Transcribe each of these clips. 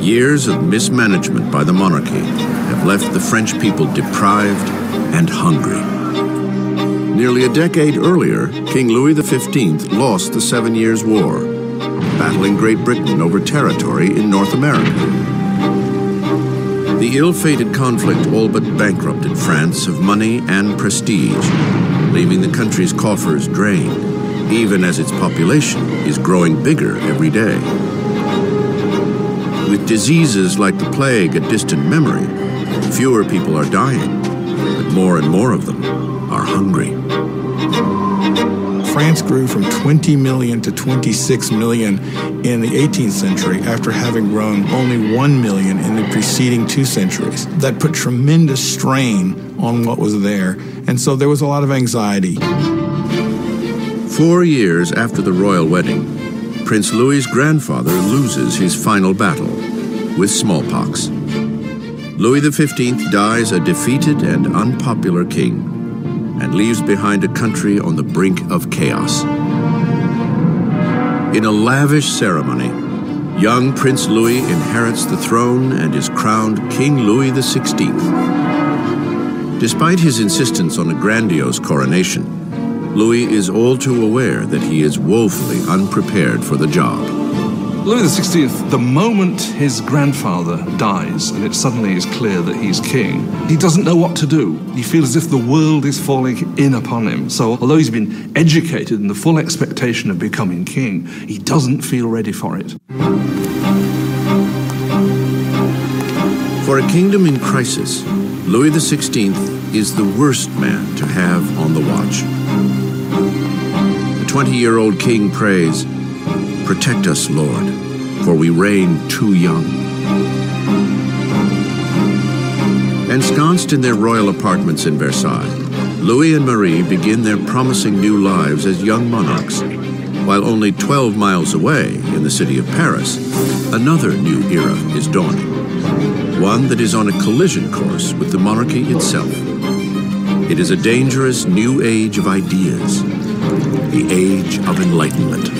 Years of mismanagement by the monarchy have left the French people deprived and hungry. Nearly a decade earlier, King Louis XV lost the 7 Years' War, battling Great Britain over territory in North America. The ill-fated conflict all but bankrupted France of money and prestige, leaving the country's coffers drained, even as its population is growing bigger every day. With diseases like the plague a distant memory, fewer people are dying, but more and more of them are hungry. France grew from 20 million to 26 million in the 18th century after having grown only 1 million in the preceding 2 centuries. That put tremendous strain on what was there, and so there was a lot of anxiety. 4 years after the royal wedding, Prince Louis's grandfather loses his final battle with smallpox. Louis XV dies a defeated and unpopular king and leaves behind a country on the brink of chaos. In a lavish ceremony, young Prince Louis inherits the throne and is crowned King Louis XVI. Despite his insistence on a grandiose coronation, Louis is all too aware that he is woefully unprepared for the job. Louis XVI, the moment his grandfather dies and it suddenly is clear that he's king, he doesn't know what to do. He feels as if the world is falling in upon him. So although he's been educated in the full expectation of becoming king, he doesn't feel ready for it. For a kingdom in crisis, Louis XVI is the worst man to have on the watch. The 20-year-old king prays, "Protect us, Lord, for we reign too young." Ensconced in their royal apartments in Versailles, Louis and Marie begin their promising new lives as young monarchs, while only 12 miles away in the city of Paris, another new era is dawning, one that is on a collision course with the monarchy itself. It is a dangerous new age of ideas, the age of enlightenment.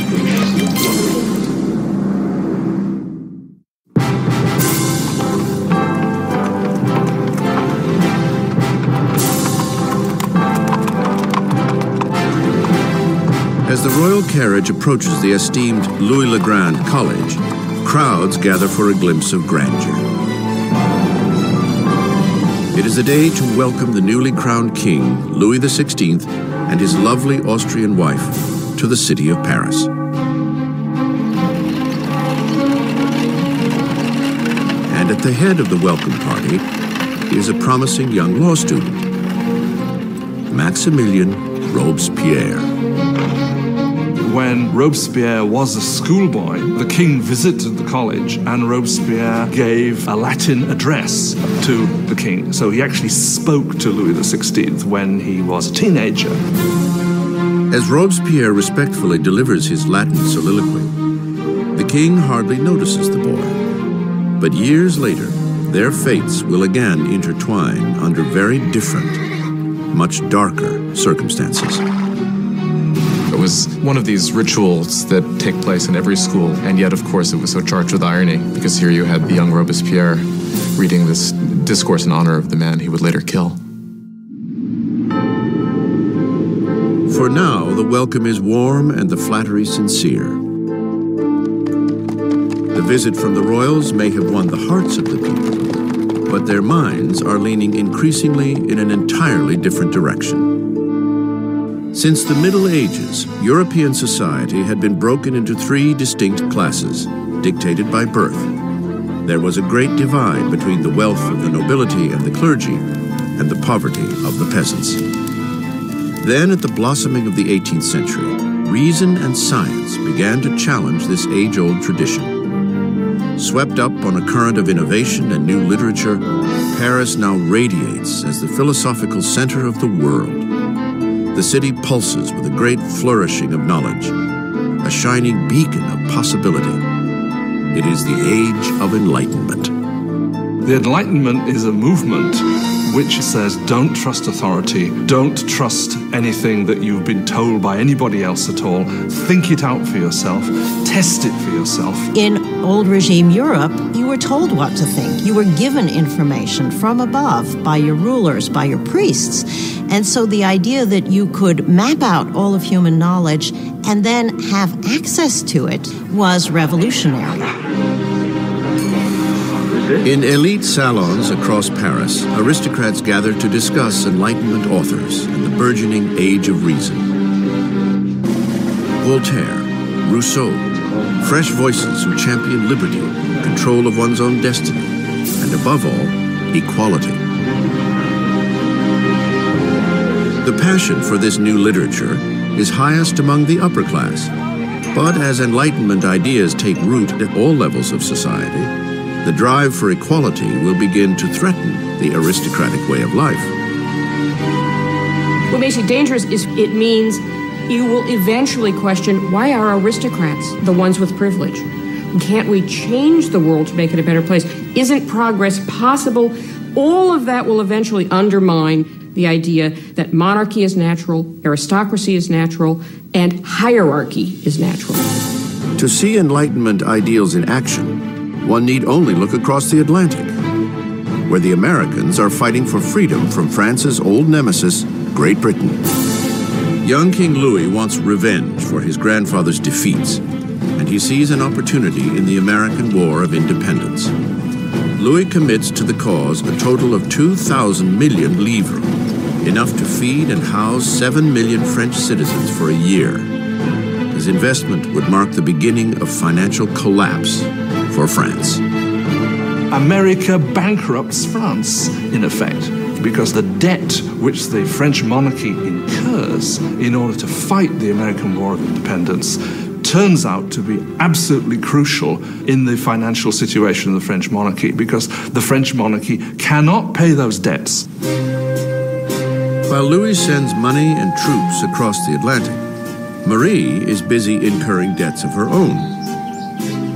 As the royal carriage approaches the esteemed Louis le Grand College, crowds gather for a glimpse of grandeur. It is a day to welcome the newly crowned king, Louis XVI, and his lovely Austrian wife to the city of Paris. And at the head of the welcome party is a promising young law student, Maximilien Robespierre. When Robespierre was a schoolboy, the king visited the college and Robespierre gave a Latin address to the king. So he actually spoke to Louis XVI when he was a teenager. As Robespierre respectfully delivers his Latin soliloquy, the king hardly notices the boy. But years later, their fates will again intertwine under very different, much darker circumstances. It was one of these rituals that take place in every school, and yet, of course, it was so charged with irony, because here you had the young Robespierre reading this discourse in honor of the man he would later kill. For now, the welcome is warm and the flattery sincere. The visit from the royals may have won the hearts of the people, but their minds are leaning increasingly in an entirely different direction. Since the Middle Ages, European society had been broken into 3 distinct classes, dictated by birth. There was a great divide between the wealth of the nobility and the clergy, and the poverty of the peasants. Then, at the blossoming of the 18th century, reason and science began to challenge this age-old tradition. Swept up on a current of innovation and new literature, Paris now radiates as the philosophical center of the world. The city pulses with a great flourishing of knowledge, a shining beacon of possibility. It is the age of enlightenment. The Enlightenment is a movement which says don't trust authority, don't trust anything that you've been told by anybody else at all. Think it out for yourself, test it for yourself. In old regime Europe, you were told what to think. You were given information from above by your rulers, by your priests. And so the idea that you could map out all of human knowledge and then have access to it was revolutionary. In elite salons across Paris, aristocrats gathered to discuss Enlightenment authors and the burgeoning Age of Reason. Voltaire, Rousseau, fresh voices who champion liberty, control of one's own destiny, and above all, equality. The passion for this new literature is highest among the upper class, but as Enlightenment ideas take root at all levels of society, the drive for equality will begin to threaten the aristocratic way of life. What makes it dangerous is it means you will eventually question, why are aristocrats the ones with privilege? Can't we change the world to make it a better place? Isn't progress possible? All of that will eventually undermine the idea that monarchy is natural, aristocracy is natural, and hierarchy is natural. To see Enlightenment ideals in action, one need only look across the Atlantic, where the Americans are fighting for freedom from France's old nemesis, Great Britain. Young King Louis wants revenge for his grandfather's defeats, and he sees an opportunity in the American War of Independence. Louis commits to the cause a total of 2,000 million livres, enough to feed and house 7 million French citizens for a year. His investment would mark the beginning of financial collapse for France. America bankrupts France, in effect, because the debt which the French monarchy incurs in order to fight the American War of Independence turns out to be absolutely crucial in the financial situation of the French monarchy, because the French monarchy cannot pay those debts. While Louis sends money and troops across the Atlantic, Marie is busy incurring debts of her own.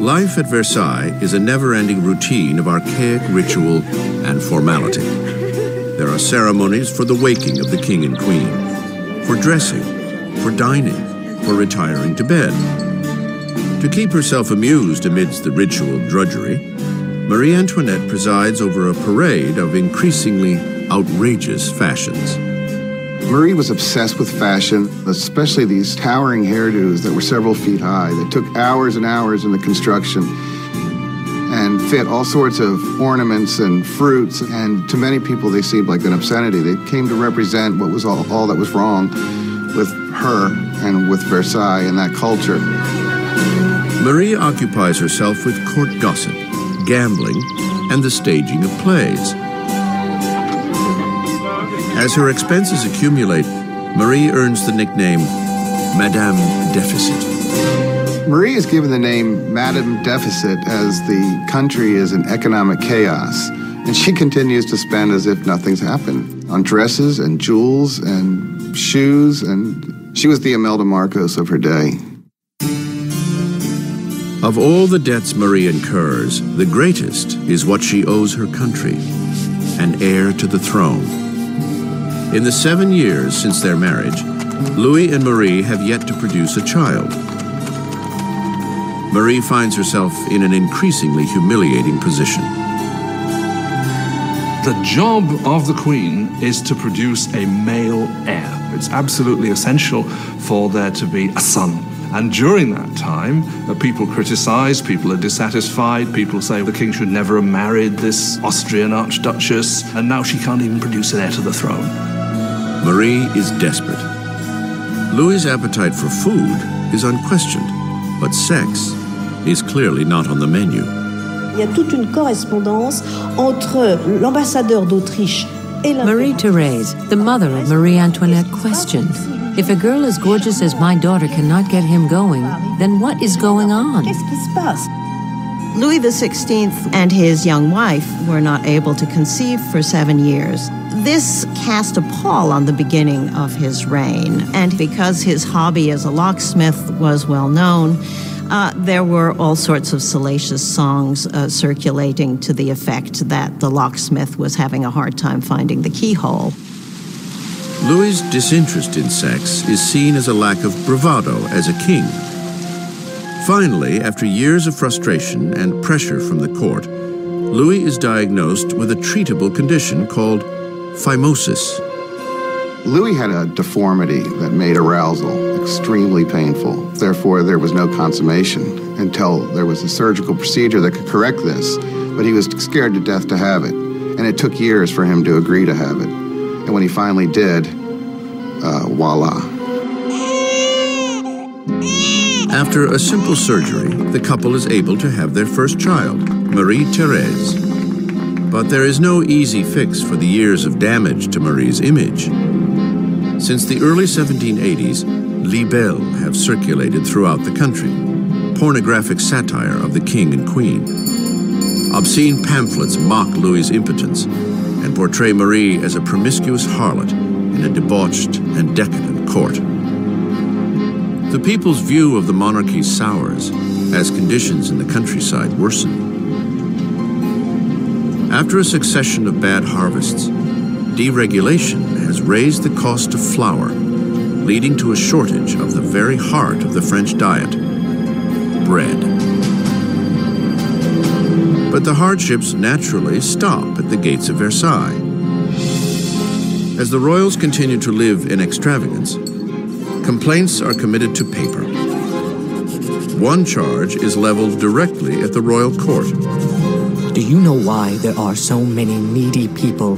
Life at Versailles is a never-ending routine of archaic ritual and formality. There are ceremonies for the waking of the king and queen, for dressing, for dining, for retiring to bed. To keep herself amused amidst the ritual drudgery, Marie Antoinette presides over a parade of increasingly outrageous fashions. Marie was obsessed with fashion, especially these towering hairdos that were several feet high, that took hours and hours in the construction and fit all sorts of ornaments and fruits, and to many people they seemed like an obscenity. They came to represent what was all that was wrong with her and with Versailles and that culture. Marie occupies herself with court gossip, gambling, and the staging of plays. As her expenses accumulate, Marie earns the nickname Madame Deficit. Marie is given the name Madame Deficit as the country is in economic chaos, and she continues to spend as if nothing's happened on dresses and jewels and shoes, and she was the Imelda Marcos of her day. Of all the debts Marie incurs, the greatest is what she owes her country, an heir to the throne. In the 7 years since their marriage, Louis and Marie have yet to produce a child. Marie finds herself in an increasingly humiliating position. The job of the Queen is to produce a male heir. It's absolutely essential for there to be a son. And during that time, people criticize, people are dissatisfied, people say the king should never have married this Austrian archduchess, and now she can't even produce an heir to the throne. Marie is desperate. Louis's appetite for food is unquestioned, but sex is clearly not on the menu. Il y a toute une correspondance entre l'ambassadeur d'Autriche et Marie-Thérèse, the mother of Marie Antoinette, questioned, if a girl as gorgeous as my daughter cannot get him going, then what is going on? Qu'est-ce qui se passe? Louis XVI and his young wife were not able to conceive for 7 years. This cast a pall on the beginning of his reign, and because his hobby as a locksmith was well known, there were all sorts of salacious songs circulating to the effect that the locksmith was having a hard time finding the keyhole. Louis's disinterest in sex is seen as a lack of bravado as a king. Finally, after years of frustration and pressure from the court, Louis is diagnosed with a treatable condition called phimosis. Louis had a deformity that made arousal extremely painful. Therefore, there was no consummation until there was a surgical procedure that could correct this. But he was scared to death to have it. And it took years for him to agree to have it. And when he finally did, voila. After a simple surgery, the couple is able to have their first child, Marie-Thérèse. But there is no easy fix for the years of damage to Marie's image. Since the early 1780s, libelles have circulated throughout the country, pornographic satire of the king and queen. Obscene pamphlets mock Louis's impotence and portray Marie as a promiscuous harlot in a debauched and decadent court. The people's view of the monarchy sours as conditions in the countryside worsen. After a succession of bad harvests, deregulation has raised the cost of flour, leading to a shortage of the very heart of the French diet, bread. But the hardships naturally stop at the gates of Versailles. As the royals continue to live in extravagance, complaints are committed to paper. One charge is leveled directly at the royal court. Do you know why there are so many needy people?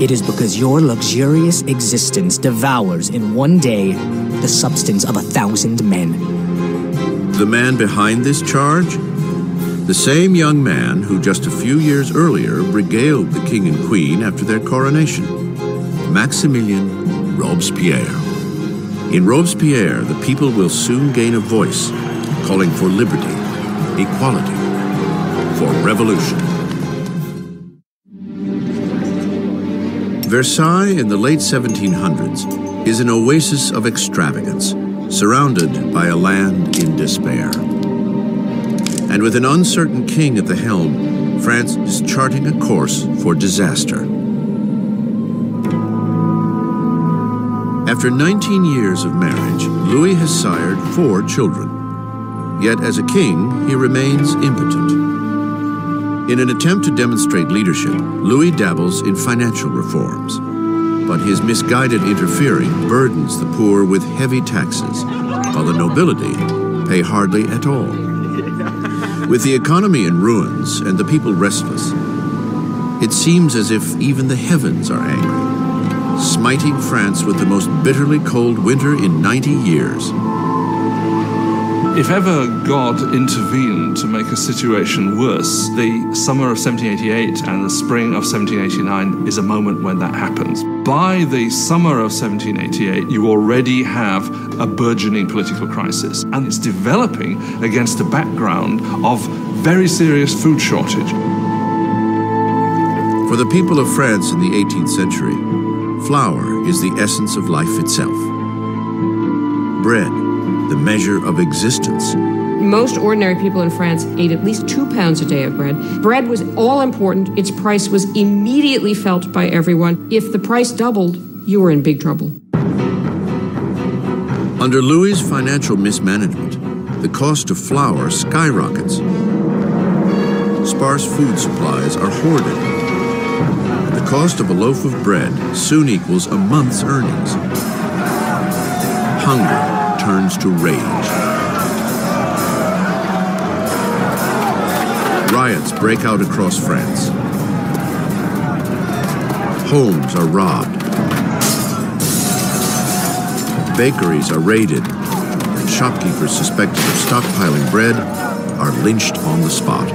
It is because your luxurious existence devours in one day the substance of 1,000 men. The man behind this charge? The same young man who just a few years earlier regaled the king and queen after their coronation, Maximilien Robespierre. In Robespierre, the people will soon gain a voice, calling for liberty, equality, for revolution. Versailles in the late 1700s is an oasis of extravagance, surrounded by a land in despair. And with an uncertain king at the helm, France is charting a course for disaster. After 19 years of marriage, Louis has sired 4 children. Yet as a king, he remains impotent. In an attempt to demonstrate leadership, Louis dabbles in financial reforms. But his misguided interfering burdens the poor with heavy taxes, while the nobility pay hardly at all. With the economy in ruins and the people restless, it seems as if even the heavens are angry, smiting France with the most bitterly cold winter in 90 years. If ever God intervened to make a situation worse, the summer of 1788 and the spring of 1789 is a moment when that happens. By the summer of 1788, you already have a burgeoning political crisis, and it's developing against a background of very serious food shortage. For the people of France in the 18th century, flour is the essence of life itself. Bread, the measure of existence. Most ordinary people in France ate at least 2 pounds a day of bread. Bread was all important. Its price was immediately felt by everyone. If the price doubled, you were in big trouble. Under Louis's financial mismanagement, the cost of flour skyrockets. Sparse food supplies are hoarded. And the cost of a loaf of bread soon equals a month's earnings. Hunger turns to rage. Riots break out across France. Homes are robbed. Bakeries are raided, and shopkeepers suspected of stockpiling bread are lynched on the spot.